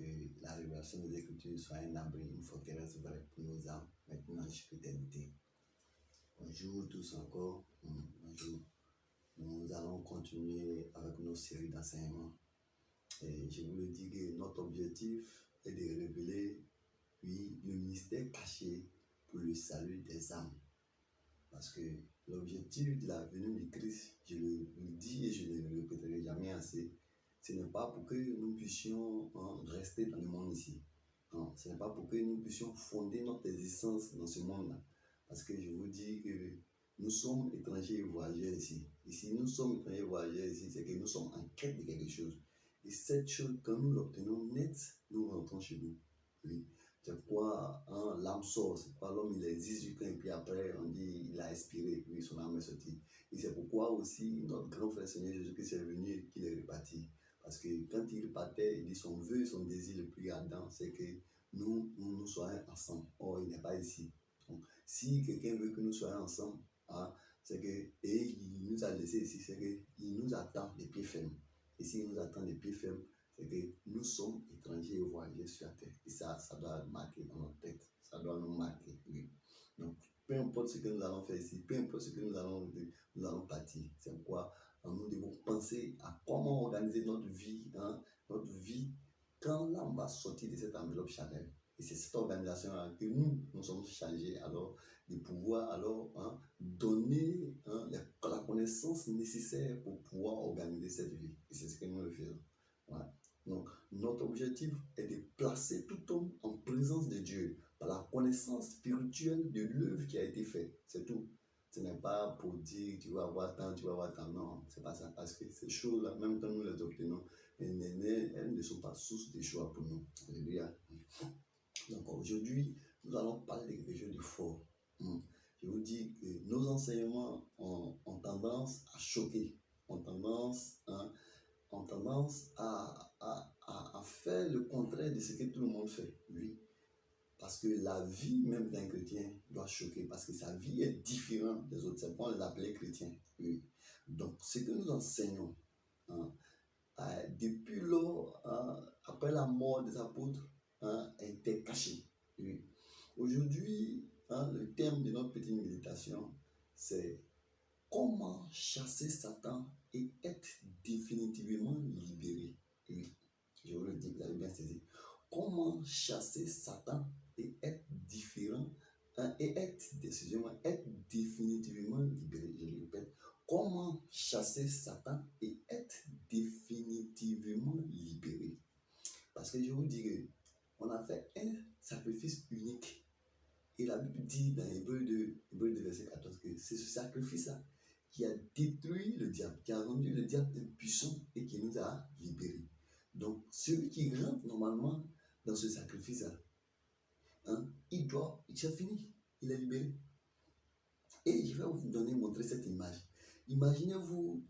que la révélation des Écritures soit un abri, une forteresse vraie pour nos âmes, maintenant jusqu'à l'éternité. Bonjour tous encore. Bonjour. Nous allons continuer avec nos séries d'enseignements. Et je vous le dis que notre objectif est de révéler, oui, le mystère caché pour le salut des âmes. Parce que l'objectif de la venue du Christ, je le dis et je ne le répéterai jamais assez, ce n'est pas pour que nous puissions rester dans le monde ici. Non, ce n'est pas pour que nous puissions fonder notre existence dans ce monde-là. Parce que je vous dis que nous sommes étrangers et voyageurs ici. Et si nous sommes étrangers et voyageurs ici, c'est que nous sommes en quête de quelque chose. Et cette chose, quand nous l'obtenons net, nous rentrons chez nous. Oui. C'est pourquoi l'âme sort, c'est pourquoi l'homme il existe du pain, et puis après on dit il a expiré, puis son âme est sortie. Et c'est pourquoi aussi notre grand frère Seigneur Jésus-Christ est venu et qu'il est reparti. Parce que quand il partait, il dit son vœu, son désir le plus ardent, c'est que nous soyons ensemble. Or, il n'est pas ici. Donc, si quelqu'un veut que nous soyons ensemble, c'est que, et il nous a laissé ici, c'est qu'il nous attend des pieds fermes. Et s'il nous attend des pieds fermes, c'est que nous sommes étrangers et voyageurs sur la terre. Et ça doit marquer dans notre tête. Ça doit nous marquer, oui. Donc, peu importe ce que nous allons faire ici, peu importe ce que nous allons partir. C'est pourquoi nous devons penser à comment organiser notre vie, quand l'âme va sortir de cette enveloppe charnelle. Et c'est cette organisation-là que nous sommes chargés alors de pouvoir donner la connaissance nécessaire pour pouvoir organiser cette vie. Et c'est ce que nous le faisons. Voilà. Donc, notre objectif est de placer tout homme en présence de Dieu par la connaissance spirituelle de l'œuvre qui a été faite. C'est tout. Ce n'est pas pour dire tu vas avoir tant, non, c'est pas ça. Parce que ces choses-là, même quand nous les obtenons, elles ne sont pas source de joie pour nous. Alléluia. Donc aujourd'hui, nous allons parler de quelque chose de fort. Je vous dis que nos enseignements ont tendance à choquer, ont tendance à faire le contraire de ce que tout le monde fait, oui. Parce que la vie même d'un chrétien doit choquer, parce que sa vie est différente des autres. C'est pourquoi on les appelait chrétiens, oui. Donc, ce que nous enseignons, depuis lors, après la mort des apôtres, était caché, oui. Aujourd'hui, le thème de notre petite méditation, c'est comment chasser Satan et être définitivement libéré. Oui, je vous le dis, vous avez bien saisi. Comment chasser Satan et être être définitivement libéré. Je le répète. Comment chasser Satan et être définitivement libéré. Parce que je vous dis qu'on a fait un sacrifice unique. Et la Bible dit dans Hébreu 2, verset 14 que c'est ce sacrifice-là qui a détruit le diable, qui a rendu le diable impuissant et qui nous a libérés. Donc, celui qui rentre normalement dans ce sacrifice-là, c'est fini, il est libéré. Et je vais vous montrer cette image. Imaginez-vous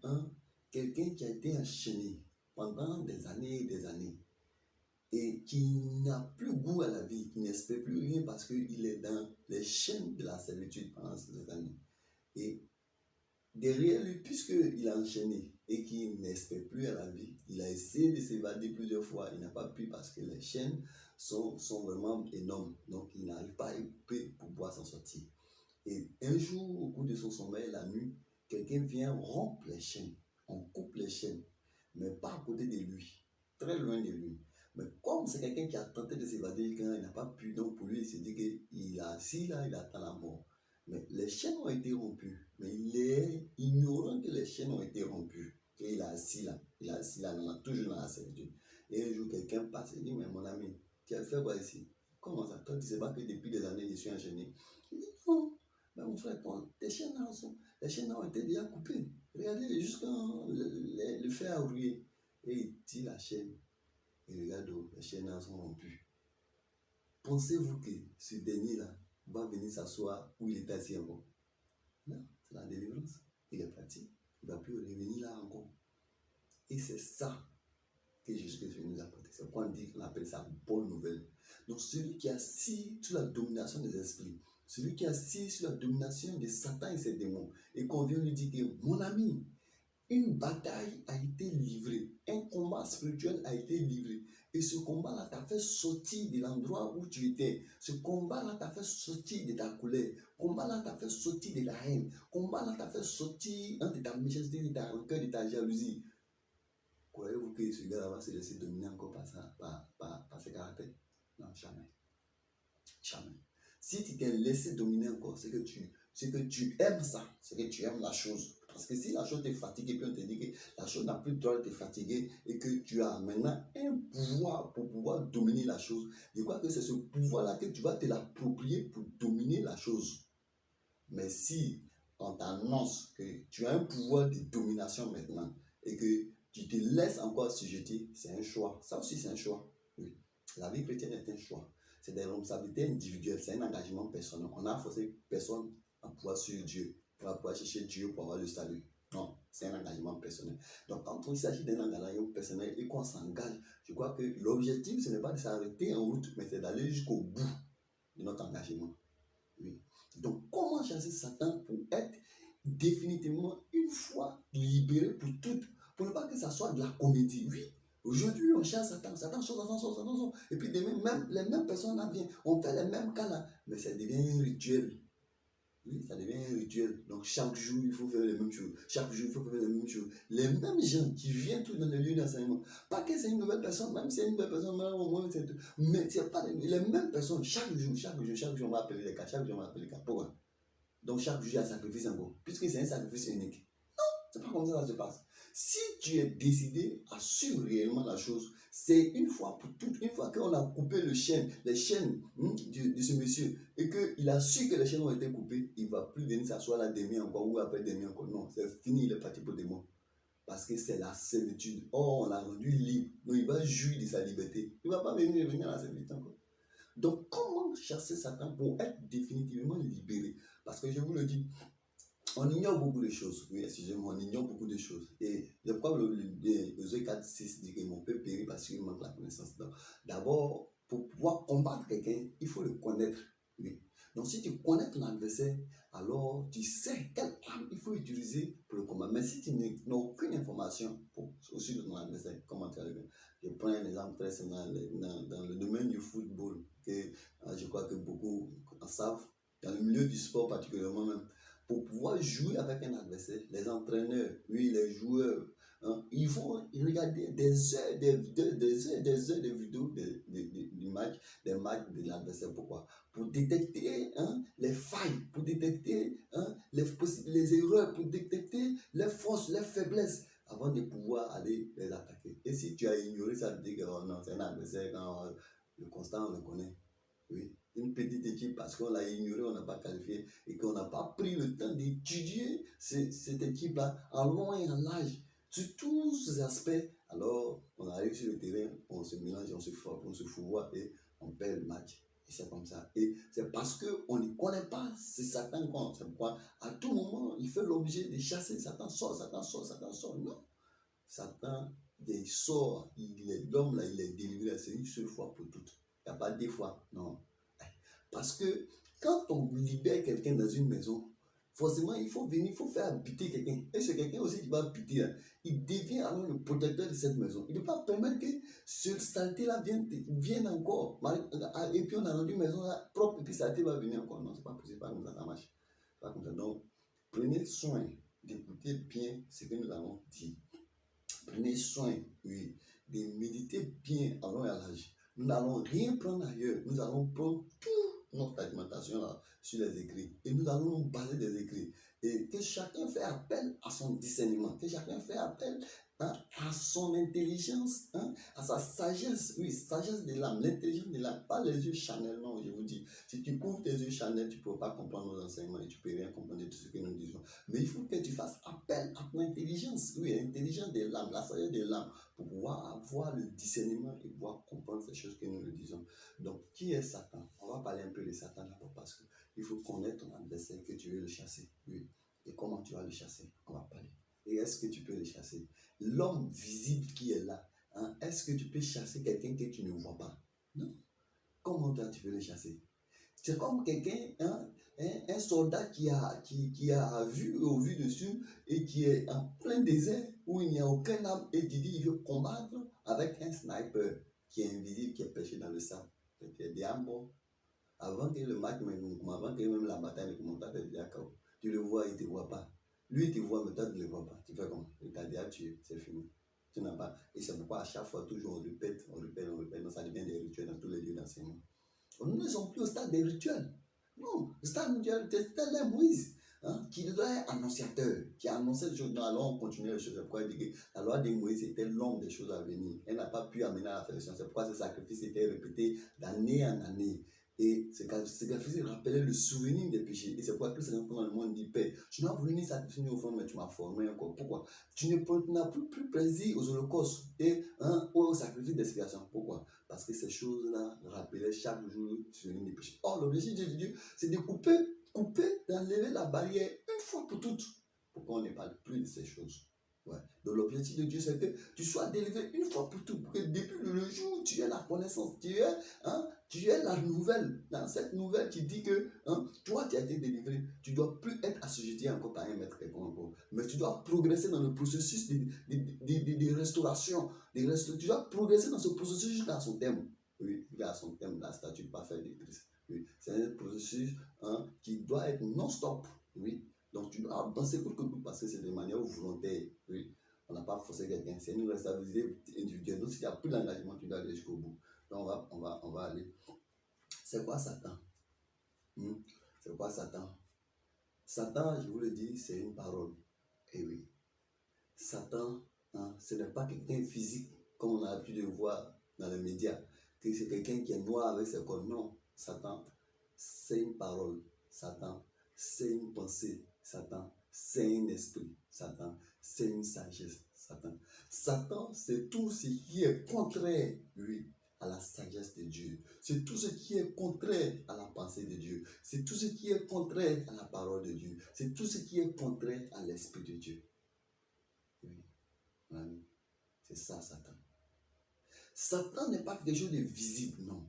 quelqu'un qui a été enchaîné pendant des années et des années et qui n'a plus goût à la vie, qui n'espère plus rien parce qu'il est dans les chaînes de la servitude pendant ces années. Et derrière lui, puisqu'il a enchaîné et qu'il n'espère plus à la vie, il a essayé de s'évader plusieurs fois, il n'a pas pu parce que les chaînes sont vraiment énormes, donc il n'arrive pas à écouper pour pouvoir s'en sortir. Et un jour, au cours de son sommeil, la nuit, quelqu'un vient rompre les chaînes, on coupe les chaînes, mais pas à côté de lui, très loin de lui. Mais comme c'est quelqu'un qui a tenté de s'évader, quand il n'a pas pu, donc pour lui, il s'est dit qu'il est assis là, il attend la mort. Mais les chaînes ont été rompues, mais il est ignorant que les chaînes ont été rompues. Et il est assis là, toujours dans la servitude. Et un jour, quelqu'un passe et dit, mais mon ami, tu as fait quoi ici? Comment ça? Toi, tu ne sais pas que depuis des années, je suis enchaîné. Il dit, non, mais mon frère, les chaînes ont été déjà coupées. Regardez, jusqu'à le fer a rouillé. Et il tire la chaîne. Et regarde, les chaînes sont rompues. Pensez-vous que ce dernier-là va venir s'asseoir où il est assis encore? Non, c'est la délivrance. Il est parti. Il ne va plus revenir là encore. Et c'est ça que Jésus-Christ veut nous apporter. C'est pourquoi on appelle ça bonne nouvelle. Donc celui qui est assis sous la domination des esprits, celui qui est assis sous la domination de Satan et ses démons, et qu'on vient lui dire que mon ami, une bataille a été livrée, un combat spirituel a été livré. Et ce combat-là t'a fait sortir de l'endroit où tu étais. Ce combat-là t'a fait sortir de ta colère. Ce combat-là t'a fait sortir de la haine. Ce combat-là t'a fait sortir de ta méchanceté, de ta rancœur, de ta jalousie. Croyez-vous que ce gars-là va se laisser dominer encore par ça, par ses caractères? Non, jamais. Jamais. Si tu t'es laissé dominer encore, c'est que tu aimes ça, c'est que tu aimes la chose. Parce que si la chose t'est fatiguée, puis on te dit que la chose n'a plus le droit de te fatiguer et que tu as maintenant un pouvoir pour pouvoir dominer la chose, je crois que c'est ce pouvoir-là que tu vas te l'approprier pour dominer la chose. Mais si on t'annonce que tu as un pouvoir de domination maintenant et que tu te laisses encore assujetter, c'est un choix. Ça aussi, c'est un choix. Oui. La vie chrétienne est un choix. C'est des responsabilités individuelles, c'est un engagement personnel. On n'a forcé personne à pouvoir suivre Dieu, à pouvoir chercher Dieu pour avoir le salut. Non, c'est un engagement personnel. Donc, quand il s'agit d'un engagement personnel et qu'on s'engage, je crois que l'objectif, ce n'est pas de s'arrêter en route, mais c'est d'aller jusqu'au bout de notre engagement. Oui. Donc, comment chasser Satan pour être définitivement une fois libéré pour toutes, pour ne pas que ça soit de la comédie? Oui. Aujourd'hui, on chasse Satan, Satan sort. Et puis demain, les mêmes personnes là viennent, on fait les mêmes cas là, mais ça devient un rituel. Oui, ça devient un rituel. Donc chaque jour, il faut faire les mêmes choses. Chaque jour, il faut faire les mêmes choses. Les mêmes gens qui viennent tous dans les lieux d'enseignement. Pas que c'est une nouvelle personne, même si c'est une nouvelle personne, même au moins, mais c'est pas les mêmes personnes. Chaque jour, on va appeler les cas. Chaque jour, on va appeler les cas. Pourquoi? Donc chaque jour, il y a un sacrifice encore. Puisque c'est un sacrifice unique. C'est pas comme ça que ça se passe. Si tu es décidé à suivre réellement la chose, c'est une fois pour toutes, une fois qu'on a coupé les chaînes de ce monsieur, et qu'il a su que les chaînes ont été coupées, il ne va plus venir s'asseoir là demain encore ou après demain encore. Non, c'est fini, il est parti pour demain. Parce que c'est la servitude. Oh, on l'a rendu libre. Donc il va jouir de sa liberté. Il ne va pas venir à la servitude encore. Donc comment chasser Satan pour être définitivement libéré? Parce que je vous le dis, on ignore beaucoup de choses. Oui, excusez-moi, on ignore beaucoup de choses. Et je crois que Josué 4:6 dit que mon peuple périt parce qu'il manque la connaissance. D'abord, pour pouvoir combattre quelqu'un, il faut le connaître. Oui. Donc, si tu connais ton adversaire, alors tu sais quelle arme il faut utiliser pour le combattre. Mais si tu n'as aucune information au sujet de ton adversaire, comment tu vas le faire? Je prends un exemple très simple dans le domaine du football, que je crois que beaucoup en savent, dans le milieu du sport particulièrement même. Pour pouvoir jouer avec un adversaire, les entraîneurs, oui, les joueurs, ils vont regarder des heures de vidéos du match, des matchs de l'adversaire. Pourquoi? Pour détecter les failles, pour détecter les erreurs, pour détecter les forces, les faiblesses, avant de pouvoir aller les attaquer. Et si tu as ignoré ça, tu dis que oh non, c'est un adversaire, le constat, on le connaît. Oui, une petite équipe parce qu'on l'a ignoré, on n'a pas qualifié et qu'on n'a pas pris le temps d'étudier cette équipe-là en long et en large sur tous ces aspects. Alors, on arrive sur le terrain, on se mélange, on se fourvoie et on perd le match. Et c'est comme ça. Et c'est parce qu'on ne connaît pas ce Satan qu'on sait quoi. À tout moment, il fait l'objet de chasser. Satan sort. Non. Satan, il sort. L'homme là, il est délivré. C'est une seule fois pour toutes. Il n'y a pas deux fois, non. Parce que quand on libère quelqu'un dans une maison, forcément, il faut faire habiter quelqu'un. Et ce quelqu'un aussi qui va habiter, il devient alors le protecteur de cette maison. Il ne peut pas permettre que ce saleté-là vienne encore. Et puis on a rendu une maison là, propre et puis saleté va venir encore. Non, c'est pas possible, pas comme ça marche. Pas comme ça. Donc, prenez soin d'écouter bien ce que nous allons dire. Prenez soin, oui, de méditer bien à long et à large. Nous n'allons rien prendre ailleurs. Nous allons prendre toute notre alimentation là, sur les écrits. Et nous allons nous baser des écrits. Et que chacun fait appel à son discernement. Que chacun fait appel à son intelligence, à sa sagesse. Oui, sagesse de l'âme, l'intelligence de l'âme. Pas les yeux charnels, non, je vous dis. Si tu couvres tes yeux charnels, tu ne peux pas comprendre nos enseignements et tu ne peux rien comprendre de tout ce que nous disons. Mais il faut que tu fasses appel à ton intelligence. Oui, l'intelligence de l'âme, la sagesse de l'âme, pour pouvoir avoir le discernement et pouvoir comprendre ces choses que nous le disons. Donc, qui est Satan? On va parler un peu de Satan d'abord parce qu'il faut connaître ton adversaire que tu veux le chasser. Oui. Et comment tu vas le chasser? On va parler. Et est-ce que tu peux le chasser? L'homme visible qui est là, est-ce que tu peux chasser quelqu'un que tu ne vois pas? Non. Comment toi tu peux le chasser? C'est comme quelqu'un, un soldat qui a vu au vu dessus et qui est en plein désert où il n'y a aucun arme et qui dit il veut combattre avec un sniper. qui est invisible, qui est perché dans le sable. Tu es déjà mort. Avant que le match, avant que même la bataille ne commence, tu es déjà KO. Tu le vois, il ne te voit pas. Lui, il te voit, mais toi, tu ne le vois pas. Tu fais comment? Il t'a déjà tué, c'est fini. Tu n'as pas. Et c'est pourquoi à chaque fois, toujours, on répète. Donc, ça devient des rituels dans tous les lieux d'enseignement. Nous ne sommes plus au stade des rituels. Non, le stade mondial, c'était là Moïse, qui doit être annonciateur, qui a annoncé des choses. Non, alors on continue les choses. C'est pourquoi il dit que la loi de Moïse était longue des choses à venir. Elle n'a pas pu amener à la perfection. C'est pourquoi ce sacrifice était répété d'année en année. Et ce sacrifice rappelait le souvenir des péchés. Et c'est pourquoi Christ dans le monde dit Père, tu n'as voulu ni sacrifier ni offrande, mais tu m'as formé encore. Pourquoi? Tu n'as plus plaisir aux holocaustes et aux sacrifices d'expiation. Pourquoi? Parce que ces choses-là rappelaient chaque jour le souvenir des péchés. Or, l'objectif de Dieu, c'est de couper, d'enlever la barrière une fois pour toutes. Pourquoi on ne parle plus de ces choses? Ouais. Donc l'objectif de Dieu, c'est que tu sois délivré une fois pour toutes. Pour que depuis le jour où tu as la connaissance, tu es la nouvelle. Dans cette nouvelle qui dit que toi, tu as été délivré. Tu ne dois plus être assujetti encore par un maître quelconque. Mais tu dois progresser dans le processus de restauration. Tu dois progresser dans ce processus jusqu'à son terme. Oui, jusqu'à son terme, la statue parfaite de Christ. Oui, c'est un processus qui doit être non-stop. Oui. Donc, tu dois avancer pour que tout parce que c'est de manière volontaire. Oui. On n'a pas forcé quelqu'un. C'est une responsabilité individuelle. Donc, s'il n'y a plus d'engagement, tu dois aller jusqu'au bout. Donc, on va aller. C'est quoi Satan? C'est quoi Satan? Satan, je vous le dis, c'est une parole. Et oui. Satan, ce n'est pas quelqu'un physique, comme on a l'habitude de le voir dans les médias. Que c'est quelqu'un qui est noir avec ses cornes. Non. Satan, c'est une parole. Satan, c'est une pensée. Satan, c'est un esprit. Satan, c'est une sagesse. Satan, c'est tout ce qui est contraire, lui, à la sagesse de Dieu. C'est tout ce qui est contraire à la pensée de Dieu. C'est tout ce qui est contraire à la parole de Dieu. C'est tout ce qui est contraire à l'esprit de Dieu. Oui, mon ami, c'est ça, Satan. Satan n'est pas quelque chose de visible, non.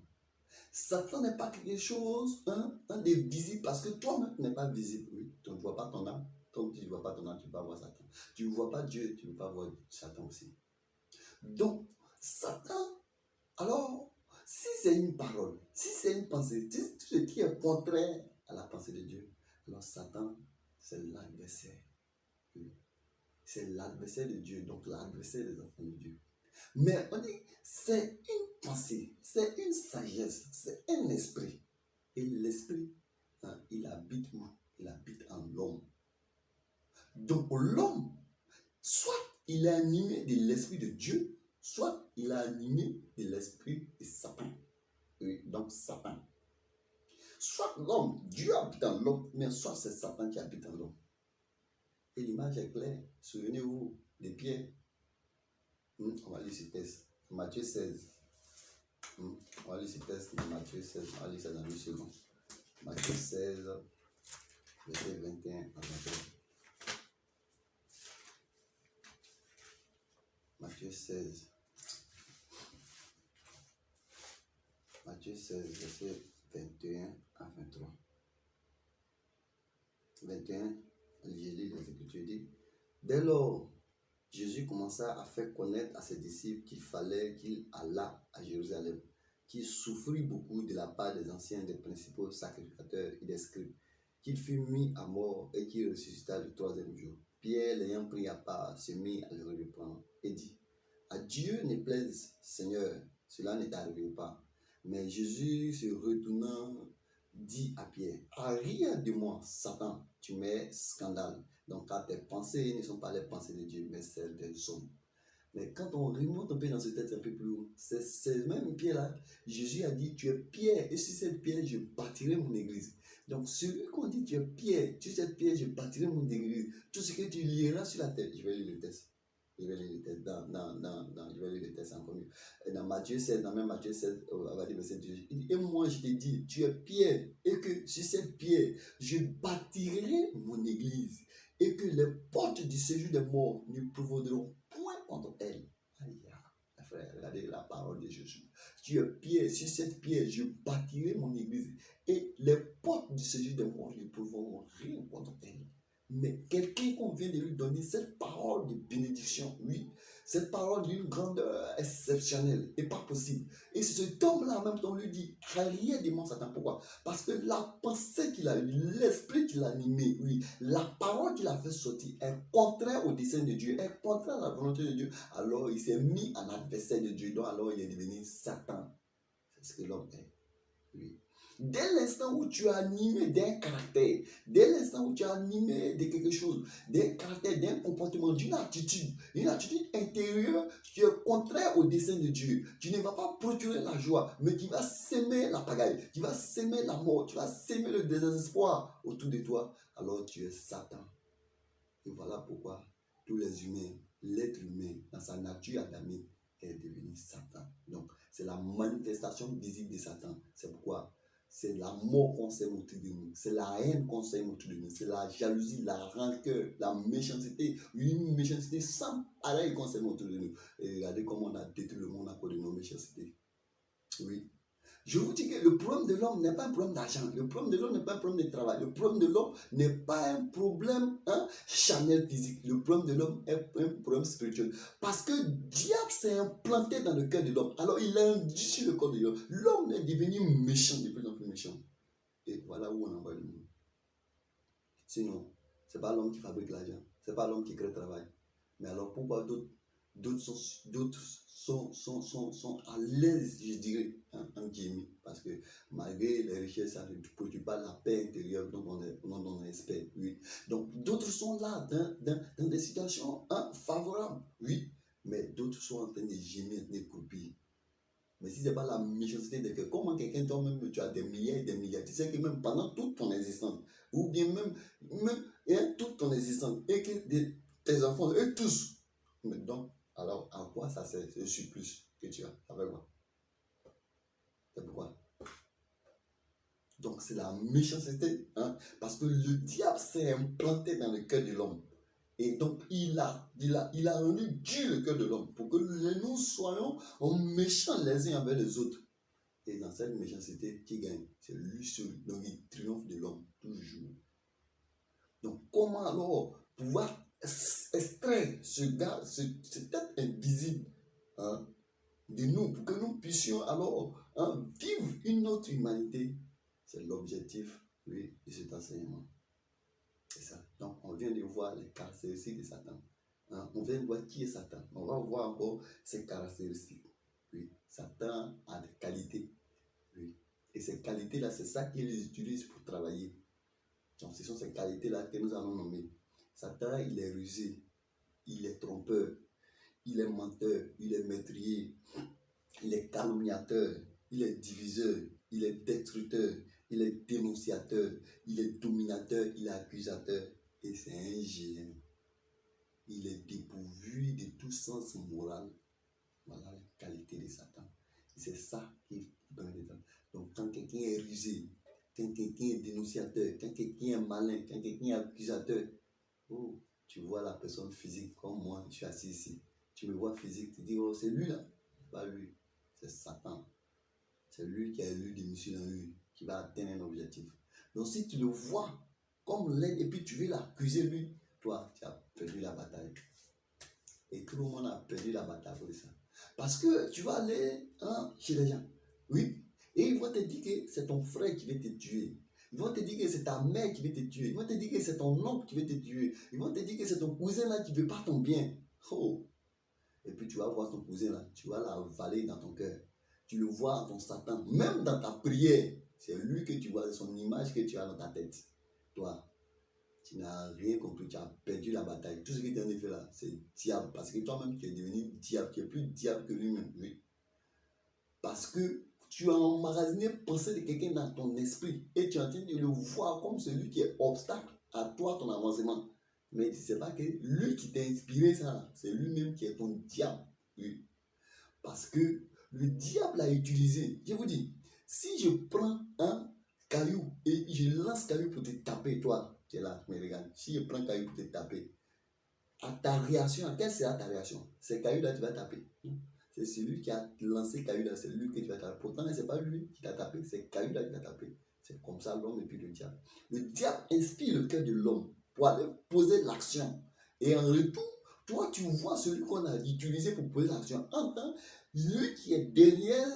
Satan n'est pas quelque chose de visible parce que toi-même tu n'es pas visible. Oui, tu ne vois pas ton âme. Comme tu ne vois pas ton âme, tu ne peux pas voir Satan. Tu ne vois pas Dieu, tu ne peux pas voir Satan aussi. Donc, Satan, alors, si c'est une parole, si c'est une pensée, tout ce qui est contraire à la pensée de Dieu, alors Satan, c'est l'adversaire. Oui. C'est l'adversaire de Dieu, donc l'adversaire des enfants de Dieu. Mais on dit, c'est une pensée, c'est une sagesse, c'est un esprit. Et l'esprit, il habite où? Il habite en l'homme. Donc l'homme, soit il est animé de l'esprit de Dieu, soit il est animé de l'esprit de Satan. Oui, donc Satan. Soit l'homme, Dieu habite en l'homme, mais soit c'est Satan qui habite en l'homme. Et l'image est claire. Souvenez-vous des Pierre. On va lire ce texte. Matthieu 16. On va lire ce texte de Matthieu 16. On va lire ça dans 2 secondes. Matthieu 16, verset 21 à 23. Matthieu 16. Matthieu 16, verset 21 à 23. 21, je lis les Écritures, dit: Dès lors, Jésus commença à faire connaître à ses disciples qu'il fallait qu'il allât à Jérusalem, qu'il souffrit beaucoup de la part des anciens, des principaux sacrificateurs et des scribes, qu'il fut mis à mort et qu'il ressuscita le 3e jour. Pierre, l'ayant pris à part, se mit à le reprendre et dit: À Dieu ne plaise, Seigneur, cela n'est arrivé pas. Mais Jésus, se retournant, dit à Pierre: Arrière de moi, Satan, tu mets scandale. Donc, car tes pensées ne sont pas les pensées de Dieu, mais celles des hommes. Mais quand on remonte un peu dans ce texte un peu plus haut, c'est même Pierre-là, Jésus a dit: Tu es pierre, et sur cette pierre, je bâtirai mon église. Donc, celui qu'on dit: Tu es pierre, sur cette pierre, je bâtirai mon église. Tout ce que tu lieras sur la terre, je vais lire le texte. Je vais lire le texte je vais lire le texte encore mieux. Dans Matthieu 16, dans même Matthieu 16, verset 18, il dit: Et moi je te dis, tu es pierre, et que sur cette pierre, je bâtirai mon église, et que les portes du séjour des morts ne prévaudront point contre elle. Alléluia. Frère, regardez la parole de Jésus. Tu es pierre, sur cette pierre, je bâtirai mon église, et les portes du séjour des morts ne prévaudront rien contre elle. Mais quelqu'un qu'on vient de lui donner cette parole de bénédiction, oui, cette parole d'une grandeur exceptionnelle et pas possible. Et cet homme-là, en même temps, lui dit, rien de mon Satan. Pourquoi? Parce que la pensée qu'il a eue, l'esprit qu'il a animé, oui, la parole qu'il a fait sortir est contraire au dessein de Dieu, est contraire à la volonté de Dieu. Alors, il s'est mis en adversaire de Dieu. Donc, alors, il est devenu Satan. C'est ce que l'homme est. Oui. Dès l'instant où tu es animé d'un caractère, dès l'instant où tu es animé de quelque chose, d'un caractère, d'un comportement, d'une attitude intérieure qui est contraire au dessein de Dieu, tu ne vas pas procurer la joie, mais tu vas s'aimer la pagaille, tu vas s'aimer la mort, tu vas s'aimer le désespoir autour de toi, alors tu es Satan. Et voilà pourquoi tous les humains, l'être humain, dans sa nature adamique, est devenu Satan. Donc, c'est la manifestation visible de Satan. C'est pourquoi c'est la mort qu'on sème autour de nous, c'est la haine qu'on sème autour de nous, c'est la jalousie, la rancœur, la méchanceté, une méchanceté sans pareil qu'on sème autour de nous. Et regardez comment on a détruit le monde à cause de nos méchancetés. Oui. Je vous dis que le problème de l'homme n'est pas un problème d'argent. Le problème de l'homme n'est pas un problème de travail. Le problème de l'homme n'est pas un problème charnel physique. Le problème de l'homme est un problème spirituel. Parce que diable s'est implanté dans le cœur de l'homme. Alors il a induit sur le corps de l'homme. L'homme est devenu méchant, de plus en plus méchant. Et voilà où on envoie le monde. Sinon, ce n'est pas l'homme qui fabrique l'argent. Ce n'est pas l'homme qui crée le travail. Mais alors pourquoi d'autres sont à l'aise, je dirais, en guillemets, parce que malgré les richesses, ça ne produit pas la paix intérieure dont on espère, oui. Donc, d'autres sont là dans des situations favorables, oui, mais d'autres sont en train de gémir, de croupir. Mais si ce n'est pas la méchanceté de quelqu'un, comment quelqu'un, toi-même, tu as des milliers et des milliards, tu sais que même pendant toute ton existence, ou bien même toute ton existence, et que tes enfants, eux tous, mais donc, alors, à quoi ça sert ce surplus que tu as? Avec quoi? C'est pourquoi? Donc, c'est la méchanceté, parce que le diable s'est implanté dans le cœur de l'homme. Et donc, il a rendu dur le cœur de l'homme pour que nous soyons méchants les uns envers les autres. Et dans cette méchanceté, qui gagne? C'est lui seul. Donc, il triomphe de l'homme, toujours. Donc, comment alors pouvoir extraire cet être invisible de nous, pour que nous puissions alors vivre une autre humanité? C'est l'objectif, oui, de cet enseignement. C'est ça. Donc, on vient de voir les caractéristiques de Satan. On vient de voir qui est Satan. On va voir encore ses caractéristiques. Oui, Satan a des qualités. Oui. Et ces qualités-là, c'est ça qu'il utilise pour travailler. Donc, ce sont ces qualités-là que nous allons nommer. Satan, il est rusé, il est trompeur, il est menteur, il est meurtrier, il est calomniateur, il est diviseur, il est destructeur, il est dénonciateur, il est dominateur, il est accusateur. Et c'est un géant. Il est dépourvu de tout sens moral. Voilà la qualité de Satan. C'est ça qui donne les temps. Donc, quand quelqu'un est rusé, quand quelqu'un est dénonciateur, quand quelqu'un est malin, quand quelqu'un est accusateur, oh, tu vois la personne physique comme moi, je suis assis ici. Tu me vois physique, tu dis, oh, c'est lui là. Pas lui, c'est Satan. C'est lui qui a élu des missions en lui, qui va atteindre un objectif. Donc, si tu le vois comme l'aide et puis tu veux l'accuser lui, toi, tu as perdu la bataille. Et tout le monde a perdu la bataille pour ça. Parce que tu vas aller chez les gens, oui, et ils vont te dire que c'est ton frère qui veut te tuer. Ils vont te dire que c'est ta mère qui veut te tuer. Ils vont te dire que c'est ton oncle qui veut te tuer. Ils vont te dire que c'est ton cousin là qui ne veut pas ton bien. Oh. Et puis tu vas voir ton cousin là, tu vas l'avaler dans ton cœur. Tu le vois, ton Satan, même dans ta prière. C'est lui que tu vois, c'est son image que tu as dans ta tête. Toi, tu n'as rien compris, tu as perdu la bataille. Tout ce que tu as fait là, c'est diable. Parce que toi-même, tu es devenu diable. Tu es plus diable que lui-même. Oui. Parce que tu as emmagasiné pensée de quelqu'un dans ton esprit. Et tu es en train de le voir comme celui qui est obstacle à toi, ton avancement. Mais tu ne sais pas que lui qui t'a inspiré ça, c'est lui-même qui est ton diable. Oui. Parce que le diable a utilisé. Je vous dis, si je prends un caillou et je lance caillou pour te taper, toi, tu es là, mais regarde, si je prends caillou pour te taper, à ta réaction, quelle sera ta réaction? C'est caillou-là, tu vas taper. C'est celui qui a lancé caillou-là, c'est lui que tu vas taper. Pourtant, ce n'est pas lui qui t'a tapé, c'est caillou-là qui t'a tapé. C'est comme ça l'homme et puis le diable. Le diable inspire le cœur de l'homme. pour aller poser l'action. Et en retour, toi, tu vois celui qu'on a utilisé pour poser l'action. En tant lui qui est derrière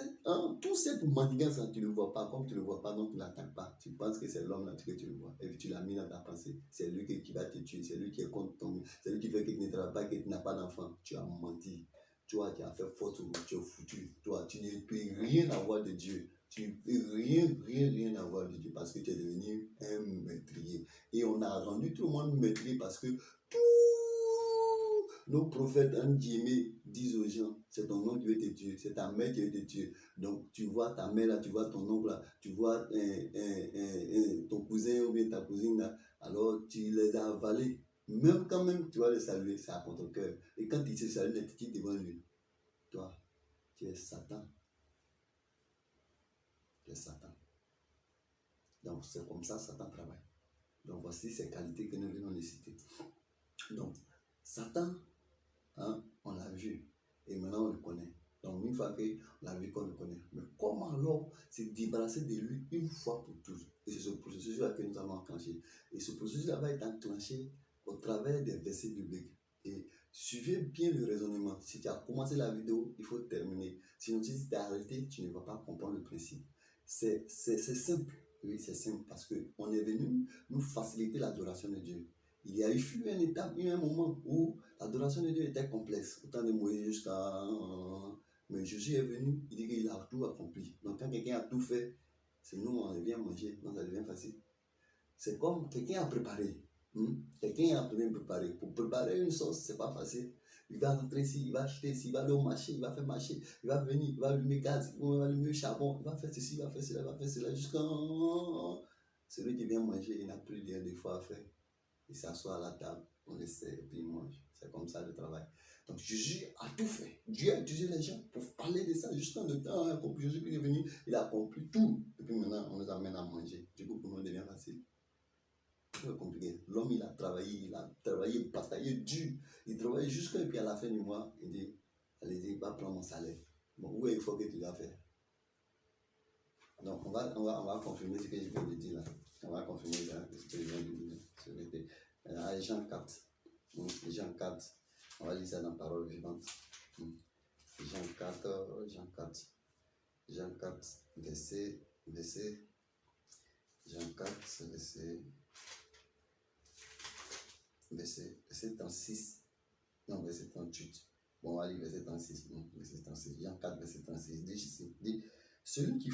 toute cette manigance, tu ne le vois pas. Comme tu ne le vois pas, donc tu n'attaques pas. Tu penses que c'est l'homme là que tu le vois. Et puis tu l'as mis dans ta pensée. C'est lui qui va te tuer. C'est lui qui est contre ton. C'est lui qui fait que tu ne travailles pas, que tu n'as pas d'enfant. Tu as menti. Toi, tu as fait faute, tu es foutu. Toi, tu ne peux rien avoir de Dieu. Tu ne peux rien avoir de Dieu parce que tu es devenu un meurtrier. Et on a rendu tout le monde meurtrier parce que tous nos prophètes, disent aux gens, c'est ton oncle qui veut te tuer, c'est ta mère qui veut te tuer. Donc, tu vois ta mère là, tu vois ton oncle là, tu vois ton cousin ou bien ta cousine là, alors tu les as avalés. Même quand même tu vas le saluer, c'est à contre-cœur. Et quand il se salue, tu quittes devant lui. Toi, tu es Satan. Tu es Satan. Donc, c'est comme ça Satan travaille. Donc, voici ces qualités que nous venons de citer. Donc, Satan, on l'a vu. Et maintenant, on le connaît. Donc, une fois qu'on l'a vu, qu'on le connaît. Mais comment alors se débarrasser de lui une fois pour toutes? Et c'est ce processus-là que nous allons enclencher. Et ce processus-là va être enclenché au travers des versets bibliques. Et suivez bien le raisonnement. Si tu as commencé la vidéo, il faut terminer. Sinon, si tu as arrêté, tu ne vas pas comprendre le principe. C'est simple. Oui, c'est simple parce qu'on est venu nous faciliter l'adoration de Dieu. Il y a eu une étape, un moment où l'adoration de Dieu était complexe. Autant de Moïse jusqu'à... Mais Jésus est venu, il dit qu'il a tout accompli. Donc quand quelqu'un a tout fait, c'est nous, on vient manger, donc ça devient facile. C'est comme quelqu'un a préparé. Quelqu'un a bien préparé. Pour préparer une sauce, c'est pas facile. Il va rentrer ici, il va acheter ici, il va aller au marché, il va faire marché, il va venir, il va allumer gaz, il va allumer charbon, il va faire ceci, il va faire cela, il va faire cela, jusqu'à... Celui qui vient manger, il n'a plus rien de fois à faire. Il s'assoit à la table, on le sait, et puis il mange. C'est comme ça le travail. Donc Jésus a tout fait. Dieu a utilisé les gens pour parler de ça. Juste en le temps, Jésus est venu, il a accompli tout. Et puis maintenant, on nous amène à manger. Du coup, pour nous, devient facile. C'est compliqué. L'homme, il a travaillé, bataillé dur. Il travaille jusqu'à et puis à la fin du mois, il dit, allez-y, va prendre mon salaire. Bon, où est-il faut que tu dois faire? Donc, on va confirmer ce que je viens de dire là. On va confirmer ce que je viens de dire. Jean 4. Jean 4. On va lire ça dans la parole vivante. Jean 4, Jean 4, verset Jean 4, verset 36. Non, verset 38. Bon, on va lire verset 36. Non, verset 36. Jean 4, verset 36. Dit, celui qui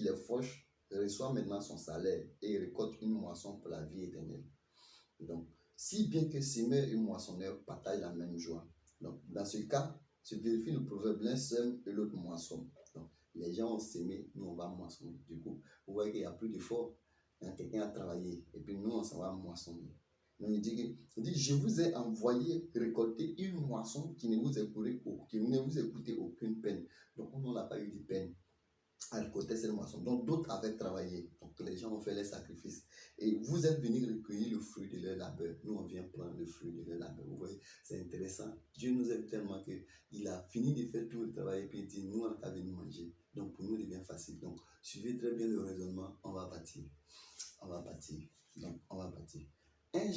les fauche reçoit maintenant son salaire et récolte une moisson pour la vie éternelle. Donc, si bien que semeur et moissonneur partagent la même joie. Donc, dans ce cas, se vérifie le proverbe, l'un sème et l'autre moissonne. Donc, les gens ont semé, nous on va moissonner. Du coup, vous voyez qu'il n'y a plus d'effort. Quelqu'un a travaillé et puis nous on s'en va moissonner. Donc, il dit, je vous ai envoyé récolter une moisson qui ne vous a coûté aucune peine. Donc, on n'a pas eu de peine à récolter cette moisson. Donc, d'autres avaient travaillé. Donc, les gens ont fait les sacrifices. Et vous êtes venus recueillir le fruit de leur labeur. Nous, on vient prendre le fruit de leur labeur. Vous voyez, c'est intéressant. Dieu nous aime tellement qu'il a fini de faire tout le travail et puis il dit, nous, on est venus manger. Donc, pour nous, il devient facile. Donc, suivez très bien le raisonnement. On va bâtir. On va bâtir. Donc, on va bâtir. 1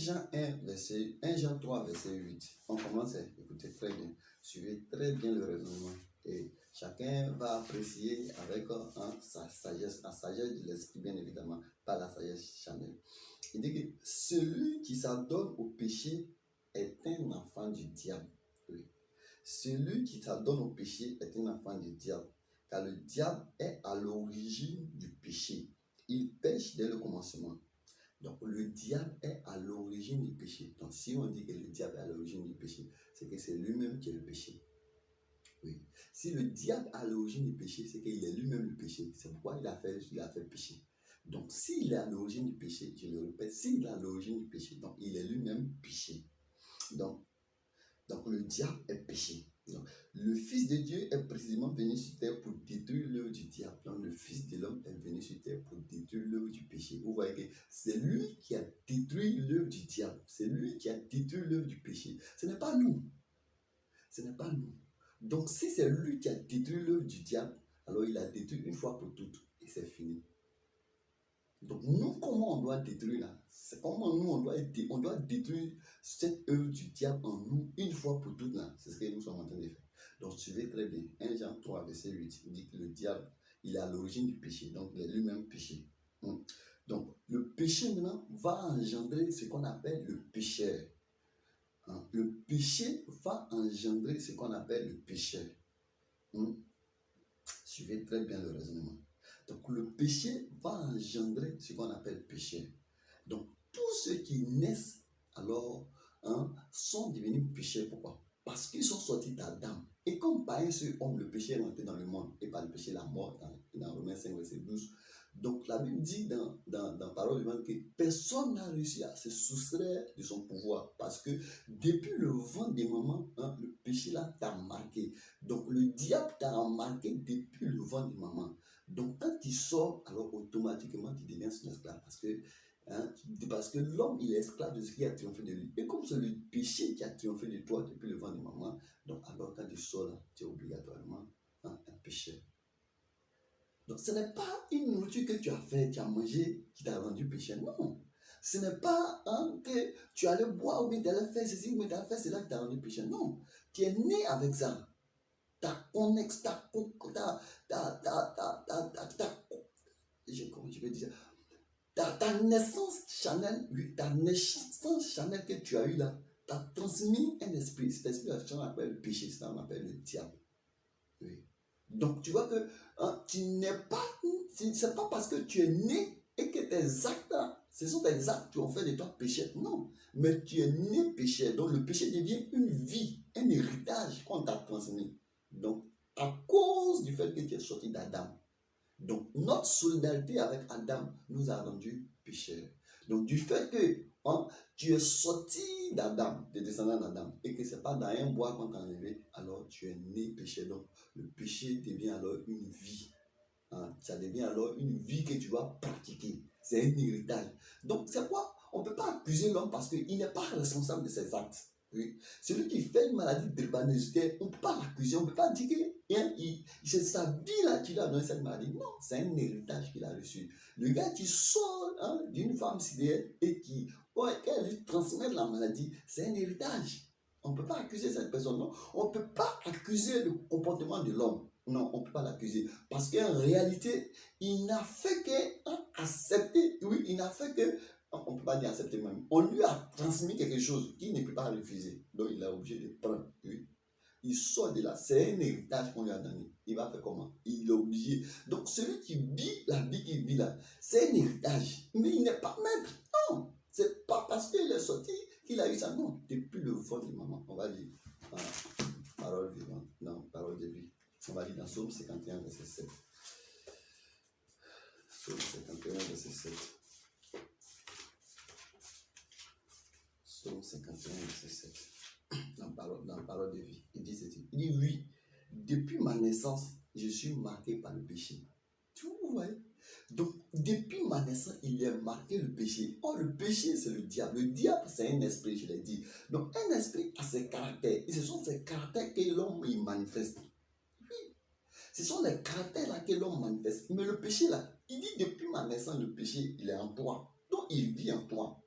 Jean 3, verset 8. On commence à écouter très bien. Suivez très bien le raisonnement. Et chacun va apprécier avec sa sagesse, la sagesse de l'esprit, bien évidemment, pas la sagesse charnelle. Il dit que celui qui s'adonne au péché est un enfant du diable. Oui. Celui qui s'adonne au péché est un enfant du diable. Car le diable est à l'origine du péché. Il pêche dès le commencement. Donc, le diable est à l'origine du péché. Donc, si on dit que le diable est à l'origine du péché, c'est que c'est lui-même qui est le péché. Oui. Si le diable est à l'origine du péché, c'est qu'il est lui-même le péché. C'est pourquoi il a fait péché. Donc, s'il est à l'origine du péché, je le répète, s'il est à l'origine du péché, donc il est lui-même péché. Donc le diable est péché. Donc, le Fils de Dieu est précisément venu sur terre pour détruire l'œuvre du diable. Donc, le Fils de l'homme est venu sur terre pour détruire l'œuvre du péché. Vous voyez que c'est lui qui a détruit l'œuvre du diable. C'est lui qui a détruit l'œuvre du péché. Ce n'est pas nous. Ce n'est pas nous. Donc, si c'est lui qui a détruit l'œuvre du diable, alors il a détruit une fois pour toutes et c'est fini. Donc, nous, comment on doit détruire là? C'est comment nous, on doit détruire cette œuvre du diable en nous une fois pour toutes là. C'est ce que nous sommes en train de faire. Donc, suivez très bien. 1 Jean 3, verset 8, il dit que le diable, il est à l'origine du péché. Donc, il est lui-même péché. Donc, le péché maintenant va engendrer ce qu'on appelle le pécheur. Le péché va engendrer ce qu'on appelle le pécheur. Suivez très bien le raisonnement. Donc, le péché va engendrer ce qu'on appelle péché. Donc, tous ceux qui naissent alors sont devenus pécheurs. Pourquoi? Parce qu'ils sont sortis d'Adam. Et comme par un seul homme, le péché est rentré dans le monde, et par le péché, la mort, dans Romains 5, verset 12. Donc, la Bible dit dans Parole du monde que personne n'a réussi à se soustraire de son pouvoir. Parce que depuis le ventre des mamans, le péché là t'a marqué. Donc, le diable t'a marqué depuis le ventre des mamans. Donc, quand tu sors, alors automatiquement, tu deviens son esclave. Parce que l'homme, il est esclave de ce qui a triomphé de lui. Et comme c'est le péché qui a triomphé de toi depuis le ventre de maman, donc alors quand tu sors là, tu es obligatoirement un pécheur. Donc ce n'est pas une nourriture que tu as fait, tu as mangé, qui t'a rendu pécheur. Non. Ce n'est pas que tu allais boire ou bien tu allais faire ceci ou bien tu allais faire cela qui t'a rendu pécheur. Non. Tu es né avec ça. Je vais dire, ta naissance charnelle, ta naissance charnelle que tu as eue là, t'a transmis un esprit. Cet esprit, on appelle le péché, ça on appelle le diable. Oui. Donc tu vois que tu n'es pas, c'est pas parce que tu es né et que tes actes, ce sont tes actes qui ont fait de toi péché. Non, mais tu es né péché. Donc le péché devient une vie, un héritage qu'on t'a transmis. Donc à cause du fait que tu es sorti d'Adam. Donc, notre solidarité avec Adam nous a rendus pécheurs. Donc, du fait que tu es sorti d'Adam, des descendants d'Adam, et que ce n'est pas dans un bois qu'on t'a enlevé, alors tu es né pécheur. Donc, le péché devient alors une vie. Ça devient alors une vie que tu vas pratiquer. C'est un héritage. Donc, c'est quoi? On ne peut pas accuser l'homme parce qu'il n'est pas responsable de ses actes. Oui. Celui qui fait une maladie de drépanocytaire, on ne peut pas l'accuser, on ne peut pas dire que c'est sa vie là qui lui a donné cette maladie. Non, c'est un héritage qu'il a reçu. Le gars qui sort d'une femme sidérale et qu'elle lui transmet la maladie, c'est un héritage. On ne peut pas accuser cette personne. Non. On ne peut pas accuser le comportement de l'homme. Non, on ne peut pas l'accuser. Parce qu'en réalité, il n'a fait qu'accepter. Oui, il n'a fait que. On ne peut pas dire accepter même. On lui a transmis quelque chose qu'il ne peut pas refuser. Donc, il est obligé de prendre. Oui. Il sort de là. C'est un héritage qu'on lui a donné. Il va faire comment? Il est obligé. Donc, celui qui vit la vie qu'il vit là, c'est un héritage. Mais il n'est pas maître. Non. C'est pas parce qu'il est sorti qu'il a eu ça. Non. Depuis le ventre de maman. On va dire. Parole vivante. Non, parole de vie. On va lire dans Psaume 51, verset 7. Psaume 51, verset 7. Psaume 51, verset 7. Dans parole de vie. Il dit ceci. Il dit, oui, depuis ma naissance, je suis marqué par le péché. Tu vois? Donc, depuis ma naissance, il est marqué le péché. Or, le péché, c'est le diable. Le diable, c'est un esprit, je l'ai dit. Donc, un esprit a ses caractères. Et ce sont ces caractères que l'homme il manifeste. Ce sont les caractères là que l'homme manifeste. Mais le péché là, il dit depuis ma naissance, le péché, il est en toi. Donc il vit en toi.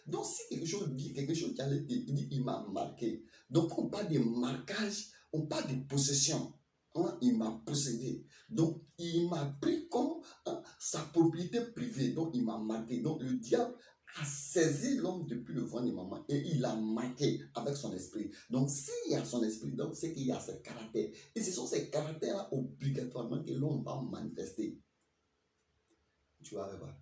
Donc si quelque chose dit, quelque chose qui allait dire, il dit il m'a marqué. Donc on parle de marquage, on parle de possession. Il m'a possédé. Donc il m'a pris comme sa propriété privée. Donc il m'a marqué. Donc le diable a saisi l'homme depuis le ventre de maman et il l'a marqué avec son esprit. Donc, s'il y a son esprit, donc c'est qu'il y a ses caractères. Et ce sont ces caractères-là obligatoirement que l'homme va manifester. Tu vas voir.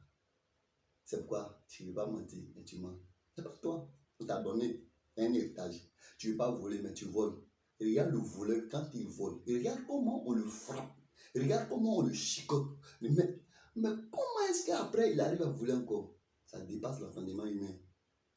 C'est pourquoi tu ne veux pas mentir, mais tu mens. C'est pas toi. On t'a donné un héritage. Tu ne veux pas voler, mais tu voles. Et regarde le voleur quand il vole. Et regarde comment on le frappe. Et regarde comment on le chicote. Mais comment est-ce qu'après il arrive à voler encore? Ça dépasse l'entendement humain.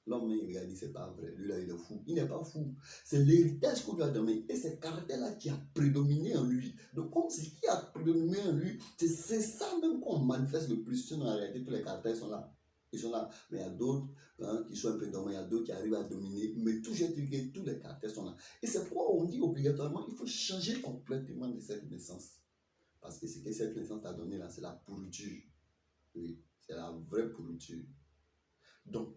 L'homme, il regarde, c'est pas vrai. Lui, là, il est fou. Il n'est pas fou. C'est l'héritage qu'on lui a donné. Et c'est ce caractère-là qui a prédominé en lui. Donc, comme c'est ce qui a prédominé en lui, c'est ça même qu'on manifeste le plus. Sinon, en réalité, tous les caractères sont là. Ils sont là. Mais il y a d'autres qui sont un peu dormants. Il y a d'autres qui arrivent à dominer. Mais toujours, tous les caractères sont là. Et c'est pourquoi on dit obligatoirement, il faut changer complètement de cette naissance. Parce que ce que cette naissance t'a donné là, c'est la pourriture. Oui, c'est la vraie pourriture. Donc,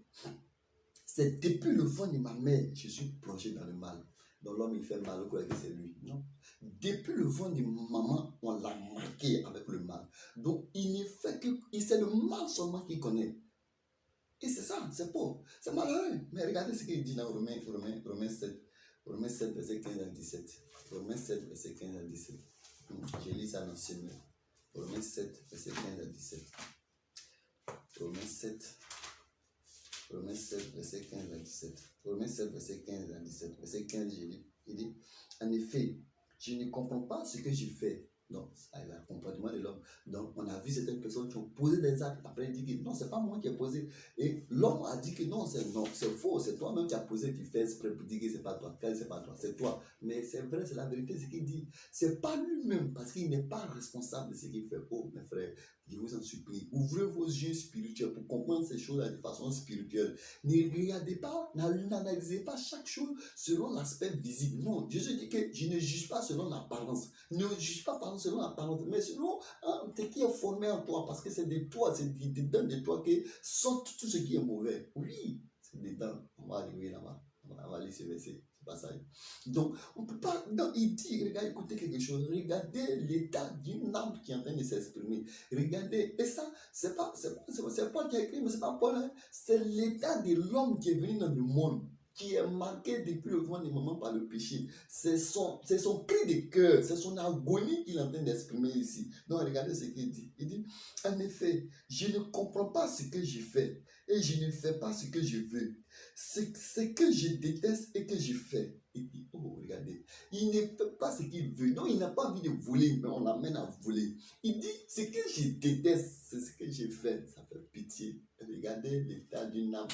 c'est depuis le fond de ma mère, je suis plongé dans le mal. Donc l'homme, il fait mal, que c'est lui. Non. Depuis le fond de maman, on l'a marqué avec le mal. Donc, il ne fait que... C'est le mal seulement qu'il connaît. Et c'est ça, c'est pauvre. C'est malheureux. Mais regardez ce qu'il dit dans Romains 7. Romains 7, verset 15 à 17. Romains 7, verset 15 à 17. Je lis ça dans ce livre. Romains 7, verset 15 à 17. Romains 7, verset 15 à 17. Romains 7, verset 15 à 17. Verset 15, il dit, en effet, je ne comprends pas ce que j'ai fait. Non, c'est le comportement de l'homme. Donc, on a vu certaines personnes qui ont posé des actes. Après, il dit que non, c'est pas moi qui ai posé. Et l'homme a dit que non, c'est faux. C'est toi-même qui as posé, tu fais exprès pour dire que c'est pas toi. C'est pas toi, c'est toi. Mais c'est vrai, c'est la vérité, ce qu'il dit. C'est pas lui-même, parce qu'il n'est pas responsable de ce qu'il fait. Oh, mes frères, je vous en supplie, ouvrez vos yeux spirituels pour comprendre ces choses de façon spirituelle. Ne regardez pas, n'analysez pas chaque chose selon l'aspect visible. Non, Jésus dit que je ne juge pas selon l'apparence. Ne juge pas selon l'apparence, mais selon ce qui est formé en toi, parce que c'est de toi, c'est dedans de toi que sort tout ce qui est mauvais. Oui, c'est dedans. On va arriver là-bas. On va lire ce verset. Donc, on peut pas. Non, il dit, regardez, écoutez quelque chose. Regardez l'état d'une âme qui est en train de s'exprimer. Regardez, et ça, c'est Paul qui a écrit, mais c'est pas Paul. Hein. C'est l'état de l'homme qui est venu dans le monde, qui est marqué depuis le vent des moments par le péché. C'est son cri de cœur, c'est son agonie qu'il est en train d'exprimer ici. Donc, regardez ce qu'il dit. Il dit, en effet, je ne comprends pas ce que j'ai fait et je ne fais pas ce que je veux. C'est ce que je déteste et que je fais. Il dit, oh, regardez, il ne fait pas ce qu'il veut. Donc, il n'a pas envie de voler, mais on l'amène à voler. Il dit, ce que je déteste, c'est ce que j'ai fait. Ça fait pitié. Regardez l'état d'une âme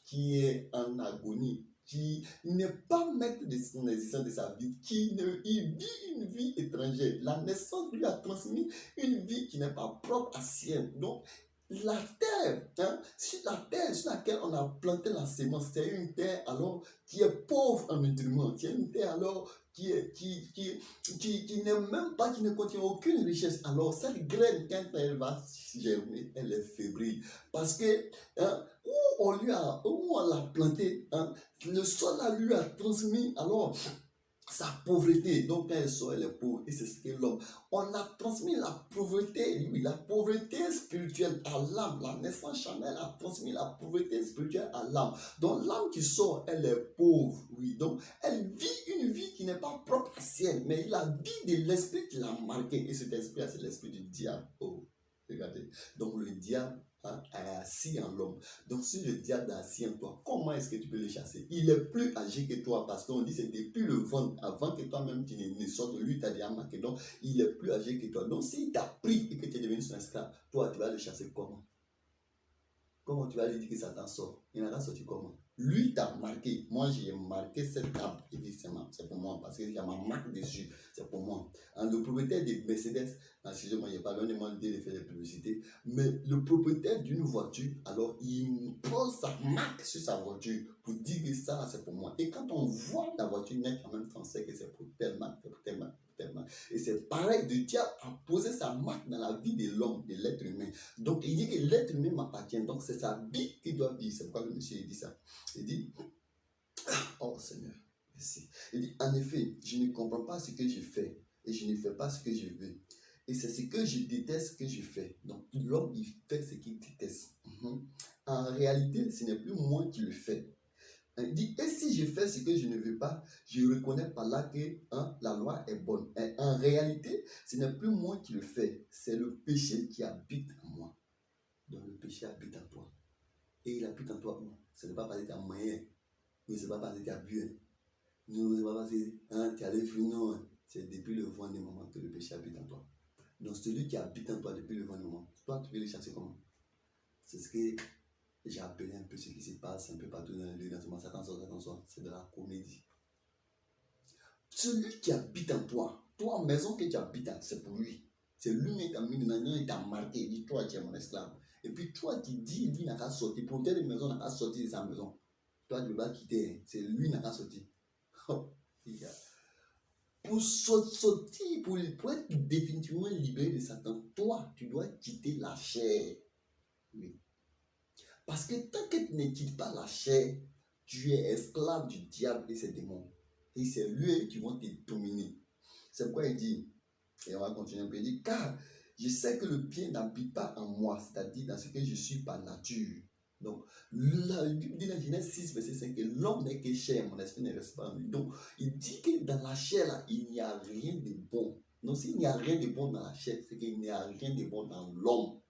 qui est en agonie, qui n'est pas maître de son existence, de sa vie, il vit une vie étrangère. La naissance lui a transmis une vie qui n'est pas propre à sienne. Donc, la terre, sur la terre sur laquelle on a planté la sémence, c'est une terre alors qui est pauvre en nutriments, c'est une terre alors qui n'est même pas, qui ne contient aucune richesse. Alors cette graine, quand elle va germer, elle est fébrile. Parce que où on l'a planté, le sol lui a transmis alors sa pauvreté. Donc quand elle sort, elle est pauvre. Et c'est ce que l'homme. On a transmis la pauvreté, lui, la pauvreté spirituelle à l'âme. La naissance charnelle a transmis la pauvreté spirituelle à l'âme. Donc l'âme qui sort, elle est pauvre, oui. Donc elle vit une vie qui n'est pas propre à sienne, mais la vie de l'esprit qui l'a marqué. Et cet esprit, c'est l'esprit du diable. Oh, regardez. Donc le diable est assis en l'homme. Donc si le diable est assis en toi, comment est-ce que tu peux le chasser? Il est plus âgé que toi, parce qu'on dit c'est depuis le ventre, avant que toi-même tu ne sortes, lui t'a déjà marqué. Donc il est plus âgé que toi. Donc s'il t'a pris et que tu es devenu son esclave, toi tu vas le chasser comment? Comment tu vas lui dire que ça t'en sort? Il n'en a sorti comment? Lui t'a marqué. Moi, j'ai marqué cette table. Il dit, c'est pour moi. Parce qu'il y a ma marque dessus. C'est pour moi. Le propriétaire de Mercedes, excusez-moi, il n'y a pas l'un de moi l'idée de faire des publicités. Mais le propriétaire d'une voiture, alors, il pose sa marque sur sa voiture pour dire que ça, c'est pour moi. Et quand on voit la voiture naître en même temps, on sait que c'est pour tellement, c'est pour tellement. Et c'est pareil, le diable a posé sa marque dans la vie de l'homme, de l'être humain. Donc, il dit que l'être humain m'appartient. Donc, c'est sa vie qu'il doit vivre. C'est pourquoi le monsieur il dit ça. Il dit, oh Seigneur, merci. Il dit, en effet, je ne comprends pas ce que je fais et je ne fais pas ce que je veux. Et c'est ce que je déteste que je fais. Donc, l'homme, il fait ce qu'il déteste. En réalité, ce n'est plus moi qui le fais. Il dit, et si je fais ce que je ne veux pas, je reconnais par là que la loi est bonne. Et en réalité, ce n'est plus moi qui le fais, c'est le péché qui habite en moi. Donc le péché habite en toi. Et il habite en toi où? Ce n'est pas parce que tu as moyen, mais ce n'est pas parce que tu as bu. Non, ce n'est pas parce que tu as les fruits, non. C'est depuis le vent des moments que le péché habite en toi. Donc celui qui habite en toi depuis le vent des moments, toi tu peux le chasser comment? C'est ce que j'ai appelé un peu ce qui se passe un peu partout dans le lieu dans ce moment. Attention, c'est de la comédie. Celui qui habite en toi, toi, maison que tu habites, c'est pour lui. C'est lui qui t'a mis dedans, il t'a marqué, il dit, toi, tu es mon esclave. Et puis toi, tu dis, lui n'a qu'à sortir. Pour telle maison, n'a qu'à sortir de sa maison. Toi, tu ne vas pas quitter, c'est lui n'a qu'à sortir. Pour sortir, pour être définitivement libéré de Satan, toi, tu dois quitter la chair. Oui. Parce que tant que tu ne quittes pas la chair, tu es esclave du diable et ses démons. Et c'est lui qui vont te dominer. C'est pourquoi il dit, et on va continuer un peu, il dit, car je sais que le bien n'habite pas en moi, c'est-à-dire dans ce que je suis par nature. Donc, la Bible dit dans Genèse 6, verset 5, que l'homme n'est que chair, mon esprit ne reste pas en lui. Donc, il dit que dans la chair, là, il n'y a rien de bon. Donc, s'il n'y a rien de bon dans la chair, c'est qu'il n'y a rien de bon dans l'homme.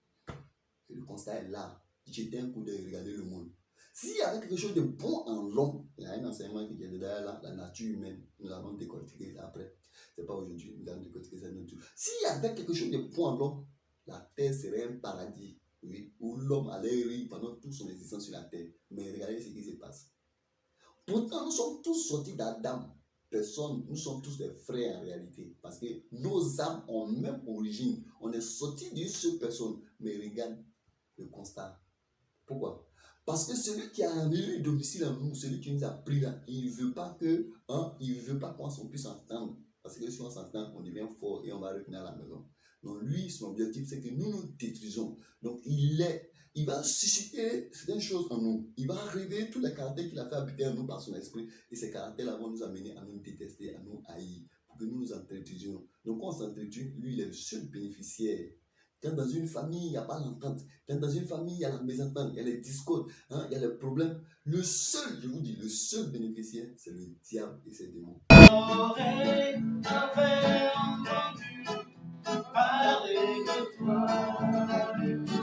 Et le constat est là. Jetez un coup d'œil, regardez le monde. S'il y avait quelque chose de bon en l'homme, il y a un enseignement qui est derrière la nature humaine. Nous allons décortiquer ça après. Ce n'est pas aujourd'hui, nous allons décortiquer ça nature. S'il y avait quelque chose de bon en l'homme, la terre serait un paradis. Oui, où l'homme allait rire pendant toute son existence sur la terre. Mais regardez ce qui se passe. Pourtant, nous sommes tous sortis d'Adam. Personne, nous sommes tous des frères en réalité. Parce que nos âmes ont même origine. On est sortis d'une seule personne. Mais regarde le constat. Pourquoi? Parce que celui qui a un élu domicile en nous, celui qui nous a pris là, il ne veut pas que, il ne veut pas qu'on puisse s'entendre. Parce que si on s'entend, on devient fort et on va revenir à la maison. Donc lui, son objectif, c'est que nous nous détruisons. Donc il va susciter certaines choses en nous. Il va révéler tous les caractères qu'il a fait habiter en nous par son esprit. Et ces caractères-là vont nous amener à nous détester, à nous haïr, pour que nous nous entretenions. Donc quand on s'entretient, lui, il est le seul bénéficiaire. Quand dans une famille, il n'y a pas l'entente, quand dans une famille, il y a la mésentente, il y a les discordes, il y a les problèmes, le seul, je vous dis, le seul bénéficiaire, c'est le diable et ses démons. J'aurais entendu parler de toi.